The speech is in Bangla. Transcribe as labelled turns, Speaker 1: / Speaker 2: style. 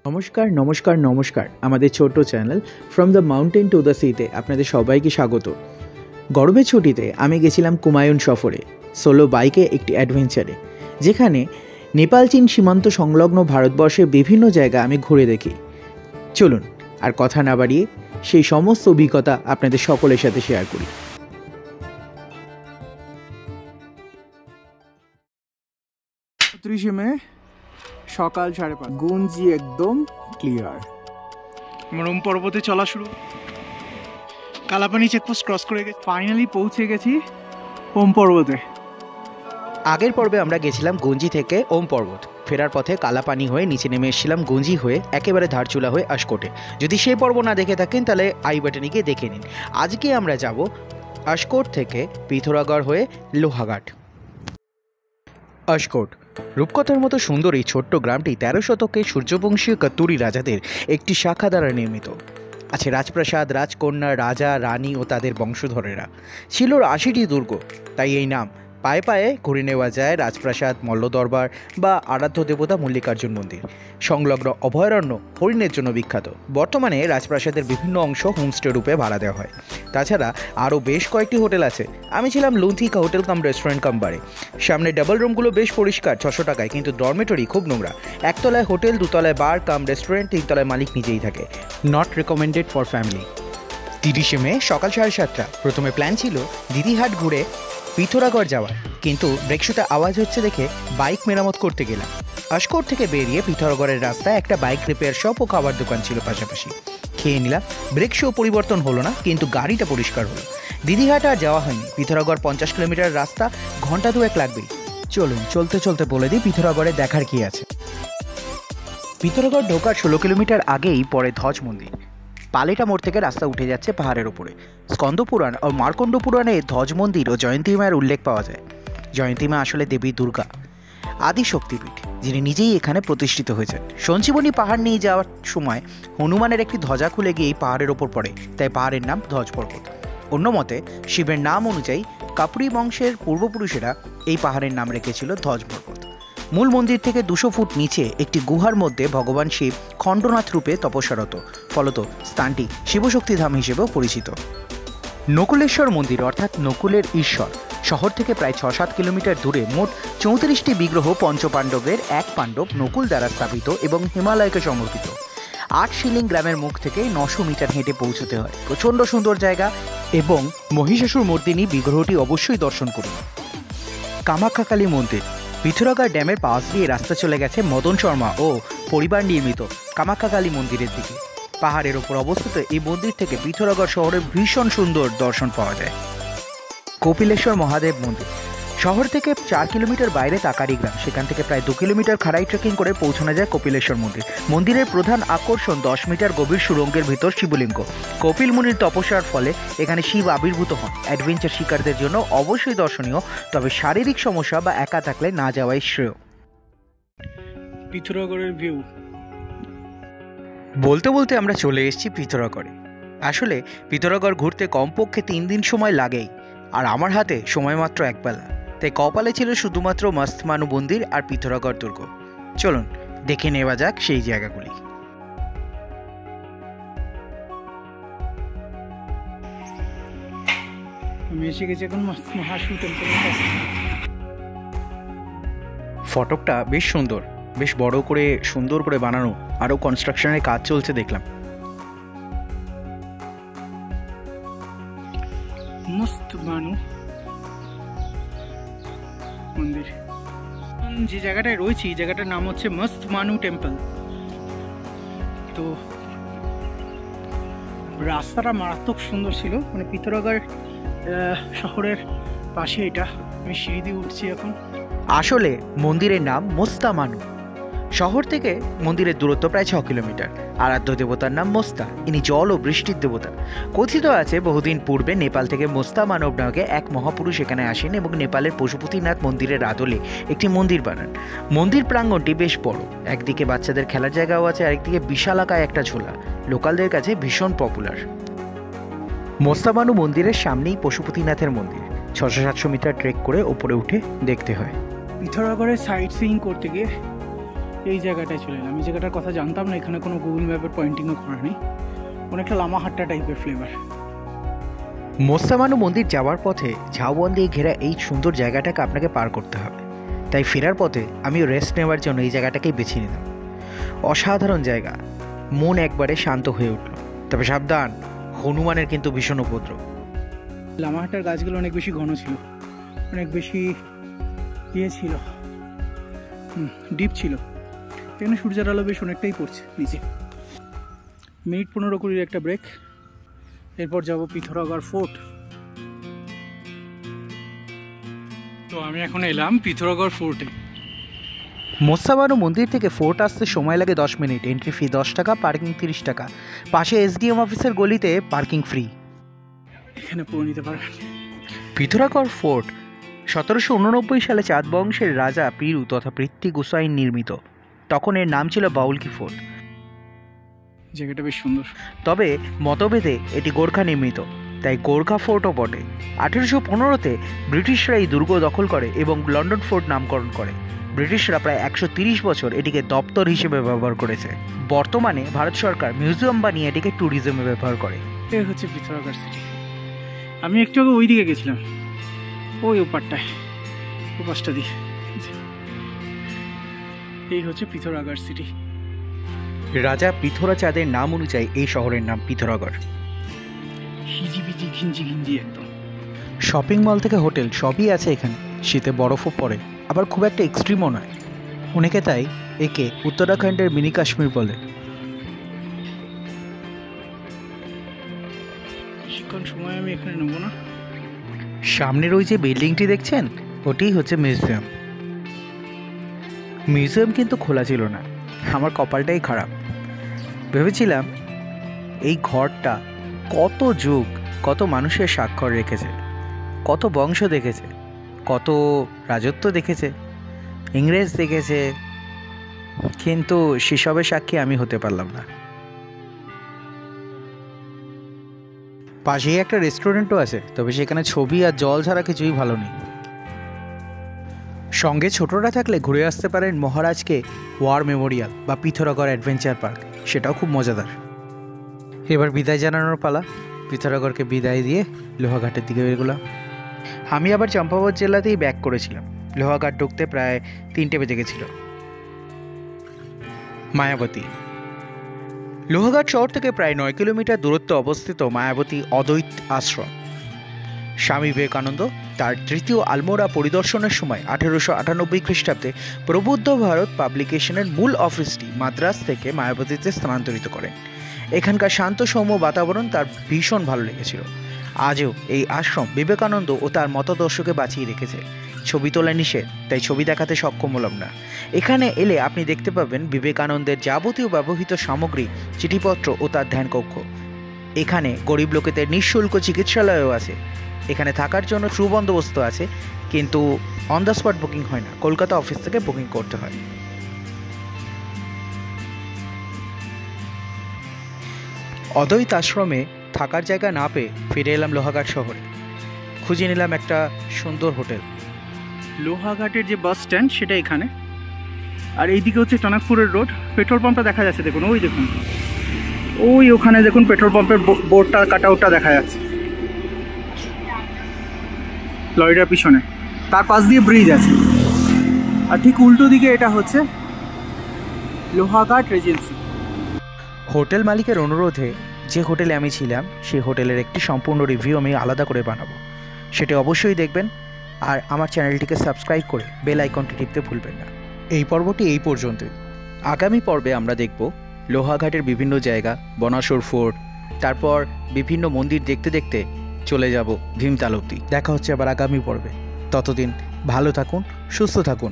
Speaker 1: নমস্কার নমস্কার নমস্কার আমাদের ছোট্ট channel from the mountain to the সিতে আপনাদের সবাইকে স্বাগত। গরমের ছুটিতে আমি গেছিলাম কুমায়ুন সফরে, সোলো বাইকে একটি অ্যাডভেঞ্চারে, যেখানে নেপাল চীন সীমান্ত সংলগ্ন ভারতবর্ষের বিভিন্ন জায়গা আমি ঘুরে দেখি। চলুন আর কথা না বাড়িয়ে সেই সমস্ত অভিজ্ঞতা আপনাদের সকলের সাথে শেয়ার করি।
Speaker 2: মে সকাল 5:30, গুঞ্জি একদম ক্লিয়ার।
Speaker 3: রোম পর্বতে চলা শুরু, কালাপানি চেকপোস্ট ক্রস করে ফাইনালি পৌঁছে গেছি ওম পর্বতে।
Speaker 1: আগের পর্বে আমরা গেছিলাম গুঞ্জি থেকে ওম পর্বত, ফেরার পথে কালাপানি হয়ে নিচে নেমে এসেছিলাম গুঞ্জি হয়ে একেবারে ধারচুলা হয়ে আশকোটে। যদি সেই পর্ব না দেখে থাকেন তাহলে আই বাটনে গিয়ে দেখে নিন। আজকে আমরা যাব আশকোট থেকে পিথোরাগড় হয়ে লোহাঘাট। আশকোট রূপকথার মতো সুন্দর এই ছোট্ট গ্রামটি 13 শতকে সূর্যবংশীয় কাত্তুরি রাজাদের একটি শাখা দ্বারা নির্মিত। আছে রাজপ্রাসাদ, রাজকন্যা, রাজা, রানী ও তাদের বংশধরেরা। ছিল 80টি দুর্গ, তাই এই নাম। পায়ে পায়ে ঘুরে নেওয়া যায় রাজপ্রাসাদ, মল্লদরবার বা আরাধ্য দেবতা মল্লিকার্জুন মন্দির। সংলগ্ন অভয়ারণ্য হরিণের জন্য বিখ্যাত। বর্তমানে রাজপ্রাসাদের বিভিন্ন অংশ হোমস্টে রূপে ভাড়া দেওয়া হয়। তাছাড়া আরও বেশ কয়েকটি হোটেল আছে। আমি ছিলাম লুন্থিকা হোটেল কাম রেস্টুরেন্ট কাম বারে। সামনে ডাবল রুমগুলো বেশ পরিষ্কার, 600 টাকায়, কিন্তু ডরমেটরি খুব নোংরা। একতলায় হোটেল, দুতলায় বার কাম রেস্টুরেন্ট, তিনতলায় মালিক নিজেই থাকে। Not recommended for family. 30 মে সকাল 7:30। প্রথমে প্ল্যান ছিল দিদিহাট ঘুরে পিথোরাগড় যাওয়ার, কিন্তু ব্রেকশুতে আওয়াজ হচ্ছে দেখে বাইক মেরামত করতে গেলাম। আশকোট থেকে বেরিয়ে পিথোরাগড়ের রাস্তায় একটা বাইক রিপেয়ার শপ ও খাবার দোকান ছিল পাশাপাশি। খেয়ে নিলাম। ব্রেকশো পরিবর্তন হলো না, কিন্তু গাড়িটা পরিষ্কার হলো। দিদিহাট আর যাওয়া হয়নি। পিথোরাগড় 50 কিলোমিটার রাস্তা, ঘন্টা 2 লাগবেই। চলুন চলতে চলতে বলে দিই পিথোরাগড়ে দেখার কি আছে। পিথোরাগড় ঢোকার 16 কিলোমিটার আগেই পড়ে ধ্বজ মন্দির। পালেটা মোড় থেকে রাস্তা উঠে যাচ্ছে পাহাড়ের উপরে। স্কন্দপুরাণ ও মার্কণ্ড পুরাণে ধ্বজ মন্দির ও জয়ন্তী মায়ের উল্লেখ পাওয়া যায়। জয়ন্তী মা আসলে দেবী দুর্গা, আদি শক্তিপীঠ, যিনি নিজেই এখানে প্রতিষ্ঠিত হয়েছেন। সঞ্জীবনী পাহাড় নিয়ে যাওয়ার সময় হনুমানের একটি ধ্বজা খুলে গিয়ে এই পাহাড়ের ওপর পড়ে, তাই পাহাড়ের নাম ধ্বজ পর্বত। অন্য মতে শিবের নাম অনুযায়ী কাপুরি বংশের পূর্বপুরুষেরা এই পাহাড়ের নাম রেখেছিল ধ্বজ পর্বত। মূল মন্দির থেকে 200 ফুট নিচে একটি গুহার মধ্যে ভগবান শিব খণ্ডনাথ রূপে তপস্যারত, ফলত স্থানটি শিবশক্তি ধাম হিসেবেও পরিচিত। নকুলেশ্বর মন্দির অর্থাৎ নকুলের ঈশ্বর শহর থেকে প্রায় 6-7 কিলোমিটার দূরে মোট 34টি বিগ্রহ পঞ্চপাণ্ডবের এক পাণ্ডব নকুল দ্বারা স্থাপিত এবং হিমালয়কে সমর্পিত। 8 শিলিং গ্রামের মুখ থেকে 900 মিটার হেঁটে পৌঁছতে হয়। প্রচণ্ড সুন্দর জায়গা এবং মহিষাসুর মর্দিনী বিগ্রহটি অবশ্যই দর্শন করুন। কামাখ্যাকালী মন্দির পিথোরাগড় ড্যামের পাশ দিয়ে রাস্তা চলে গেছে মদন শর্মা ও পরিবার নির্মিত কামাখ্যাকালী মন্দিরের দিকে। পাহাড়ের ওপর অবস্থিত এই মন্দির থেকে পিথোরাগড় শহরের ভীষণ সুন্দর দর্শন পাওয়া যায়। কপিলেশ্বর মহাদেব মন্দির শহর থেকে 4 কিলোমিটার বাইরে তাকারি গ্রাম, সেখান থেকে প্রায় 2 কিলোমিটার খাড়াই ট্রেকিং করে পৌঁছানো যায় কপিলেশ্বর মন্দির। মন্দিরের প্রধান আকর্ষণ 10 মিটার গভীর সুড়ঙ্গের ভিতর শিবলিঙ্গ। কপিল মুনির তপস্যার ফলে এখানে শিব আবির্ভূত হন। অ্যাডভেঞ্চার শিকারদের জন্য অবশ্যই দর্শনীয়, তবে শারীরিক সমস্যা বা একা থাকলে না যাওয়াই শ্রেয়।
Speaker 3: পিথোরাগড়ের ভিউ
Speaker 1: বলতে বলতে আমরা চলে এসেছি পিথোরাগড়ে। আসলে পিথোরাগড় ঘুরতে কমপক্ষে 3 দিন সময় লাগেই, আর আমার হাতে সময় মাত্র 1 বেলা, তাই কপালে ছিল শুধুমাত্র মস্তমানু মন্দির আর পিথোরাগড় দুর্গ। চলুন দেখে নেওয়া যাক সেই জায়গাগুলি।
Speaker 3: আমি এসে গেছি এখন মহাশিব টেম্পলের কাছে।
Speaker 1: ফটকটা বেশ সুন্দর, বেশ বড় করে সুন্দর করে বানানো, আরও কনস্ট্রাকশনের কাজ চলছে দেখলাম।
Speaker 3: মস্তমানু মন্দির, যে জায়গাটায় রয়েছে এই জায়গাটার নাম হচ্ছে মস্তমানু টেম্পল। তো রাস্তাটা মারাত্মক সুন্দর ছিল, মানে পিথোরাগড় শহরের পাশে এটা। আমি সিঁড়ি দিয়ে উঠছি এখন।
Speaker 1: আসলে মন্দিরের নাম মোস্তামানু। শহর থেকে মন্দিরের দূরত্ব প্রায় 6 কিলোমিটার। আরাধ্য দেবতার নাম মোস্তা, ইনি জল ও বৃষ্টির দেবতা। কথিত আছে বহুদিন পূর্বে নেপাল থেকে মোস্তা মানব নামে এক মহাপুরুষ এখানে আসেন এবং নেপালের পশুপতিনাথ মন্দিরের আদলে একটি মন্দির বানান। মন্দির প্রাঙ্গণটি বেশ বড়, একদিকে বাচ্চাদের খেলার জায়গাও আছে, আরেকদিকে বিশালাকায় একটা ঝোলা। লোকালদের কাছে ভীষণ পপুলার। মোস্তামানু মন্দিরের সামনেই পশুপতিনাথের মন্দির। 600-700 মিটার ট্রেক করে ওপরে উঠে দেখতে হয়।
Speaker 3: পিথোরাগড়ে সাইট সিইং করতে গিয়ে এই জায়গাটায় চলে এলাম। এই জায়গাটার কথা জানতাম না, এখানে কোনো গুগল ম্যাপের পয়েন্টিংও করা নেই, অনেকটা লামাহাট্টা টাইপের ফ্লেভার।
Speaker 1: মোস্তামানু মন্দির যাওয়ার পথে ঝাউবন দিয়ে ঘেরা এই সুন্দর জায়গাটাকে আপনাকে পার করতে হবে, তাই ফেরার পথে আমিও রেস্ট নেওয়ার জন্য এই জায়গাটাকেই বেছে নিলাম। অসাধারণ জায়গা, মন একবারে শান্ত হয়ে উঠল। তবে সাবধান, হনুমানের কিন্তু ভীষণ উপদ্রব।
Speaker 3: লামাহাট্টার গাছগুলো অনেক বেশি ঘন ছিল, অনেক বেশি ছিল, ডিপ ছিল, এখানে সূর্যের আলো বেশ অনেকটাই পড়ছে নিচে। মিনিট 15-20 একটা ব্রেক, এরপর যাব পিথোরাগড় ফোর্ট। তো আমি এখন এলাম পিথোরাগড় ফোর্টে।
Speaker 1: মোস্তামানু মন্দির থেকে ফোর্ট আসতে সময় লাগে 10 মিনিট। এন্ট্রি ফি 10 টাকা, পার্কিং 30 টাকা। পাশে এসডিএম অফিসের গলিতে পার্কিং ফ্রি।
Speaker 3: এখানে পৌঁছে নিতে পারবেন।
Speaker 1: পিথোরাগড় ফোর্ট 1789 সালে চাঁদ বংশের রাজা পিরু তথা পৃথ্বী গোসাইন নির্মিত। তখন এর নাম ছিল বাউলকি ফোর্ট।
Speaker 3: জায়গাটা বেশ সুন্দর,
Speaker 1: তবে মতভেদে এটি গোর্খা নির্মিত, তাই গোর্খা ফোর্টও বটে। 1815-তে ব্রিটিশরা এই দুর্গ দখল করে এবং লন্ডন ফোর্ট নামকরণ করে। ব্রিটিশরা প্রায় 130 বছর এটিকে দপ্তর হিসেবে ব্যবহার করেছে। বর্তমানে ভারত সরকার মিউজিয়াম বানিয়ে এটিকে ট্যুরিজমে ব্যবহার করে।
Speaker 3: এই হচ্ছে পিথোরাগড় সিটি। আমি একটু আগে ওই দিকে গেছিলাম, ওই ওপারটায়, ওপাশটা দিয়ে। এই হচ্ছে পিথোরাগড় সিটি।
Speaker 1: রাজা পিথোরাচাঁদের নাম অনুযায়ী এই শহরের নাম পিথোরাগড়।
Speaker 3: হিজিবিজি ঘিঞ্জি ঘিঞ্জি একদম।
Speaker 1: শপিং মল থেকে হোটেল সবই আছে এখানে। শীতে বরফও পড়ে, আবার খুব একটা এক্সট্রিমও নয়। অনেকে তাই একে উত্তরাখণ্ডের মিনি কাশ্মীর বলে।
Speaker 3: বেশিক্ষণ সময় আমি এখানে নেবো না।
Speaker 1: সামনের ওই যে বিল্ডিংটি দেখছেন, ওটিই হচ্ছে মিউজিয়াম। মিউজিয়াম কিন্তু খোলা ছিল না, আমার কপালটাই খারাপ। ভেবেছিলাম এই ঘরটা কত যুগ, কত মানুষের স্বাক্ষর রেখেছে, কত বংশ দেখেছে, কত রাজত্ব দেখেছে, ইংরেজ দেখেছে, কিন্তু সেসবের সাক্ষী আমি হতে পারলাম না। পাশেই একটা রেস্টুরেন্টও আছে, তবে সেখানে ছবি আর জল ছাড়া কিছুই ভালো নেই। সঙ্গে ছোটরা থাকলে ঘুরে আসতে পারেন মহারাজকে ওয়ার মেমোরিয়াল বা পিথোরাগড় অ্যাডভেঞ্চার পার্ক, সেটাও খুব মজাদার। এবার বিদায় জানানোর পালা। পিথোরাগড়কে বিদায় দিয়ে লোহাঘাটের দিকে এগুলো। আমি আবার চম্পাবত জেলাতেই ব্যাক করেছিলাম। লোহাঘাট ঢুকতে প্রায় 3টে বেজে গেছিল। মায়াবতী। লোহাঘাট শহর থেকে প্রায় 9 কিলোমিটার দূরত্বে অবস্থিত মায়াবতী অদ্বৈত আশ্রম। স্বামী বিবেকানন্দ তার তৃতীয় আলমোড়া পরিদর্শনের সময় 1898 খ্রিস্টাব্দে প্রবুদ্ধ ভারত পাবলিকেশনের মূল অফিসটি মাদ্রাজ থেকে মায়াবতীতে স্থানান্তরিত করেন। এখানকার শান্ত সৌম্য বাতাবরণ তার ভীষণ ভালো লেগেছিল। আজও এই আশ্রম বিবেকানন্দ ও তার মতাদর্শকে বাঁচিয়ে রেখেছে। ছবি তোলা নিষেধ, তাই ছবি দেখাতে সক্ষম হলাম না। এখানে এলে আপনি দেখতে পাবেন বিবেকানন্দের যাবতীয় ব্যবহৃত সামগ্রী, চিঠিপত্র ও তার ধ্যানকক্ষ। এখানে গরিব লোকেদের নিঃশুল্ক চিকিৎসালয়ও আছে। এখানে থাকার জন্য সুবন্দোবস্ত আছে, কিন্তু অন দ্য স্পট বুকিং হয় না, কলকাতা অফিস থেকে বুকিং করতে হয়। অদ্বৈত আশ্রমে থাকার জায়গা না পেয়ে ফিরে এলাম লোহাঘাট শহরে। খুঁজে নিলাম একটা সুন্দর হোটেল।
Speaker 3: লোহাঘাটের যে বাস স্ট্যান্ড সেটা এখানে, আর এইদিকে হচ্ছে টনকপুরের রোড। পেট্রোল পাম্পটা দেখা যাচ্ছে, দেখুন ওই দেখুন, ওই ওখানে দেখুন পেট্রোল পাম্পের বোর্ডটা কাটা ওটা দেখা যাচ্ছে লরিটার পিছনে। তার পাশ দিয়ে ব্রিজ আছে, আর ঠিক উল্টো দিকে এটা হচ্ছে লোহাঘাট রেজেন্সি।
Speaker 1: হোটেল মালিকের অনুরোধে যে হোটেলে আমি ছিলাম সেই হোটেলের একটি সম্পূর্ণ রিভিউ আমি আলাদা করে বানাবো, সেটি অবশ্যই দেখবেন। আর আমার চ্যানেলটিকে সাবস্ক্রাইব করে বেল আইকনটি টিপতে ভুলবেন না। এই পর্বটি এই পর্যন্তই। আগামী পর্বে আমরা দেখব লোহাঘাটের বিভিন্ন জায়গা, বনাসর ফোর্ট, তারপর বিভিন্ন মন্দির দেখতে দেখতে চলে যাব ভীমতাল অবধি। দেখা হচ্ছে আবার আগামী পর্বে। ততদিন ভালো থাকুন, সুস্থ থাকুন।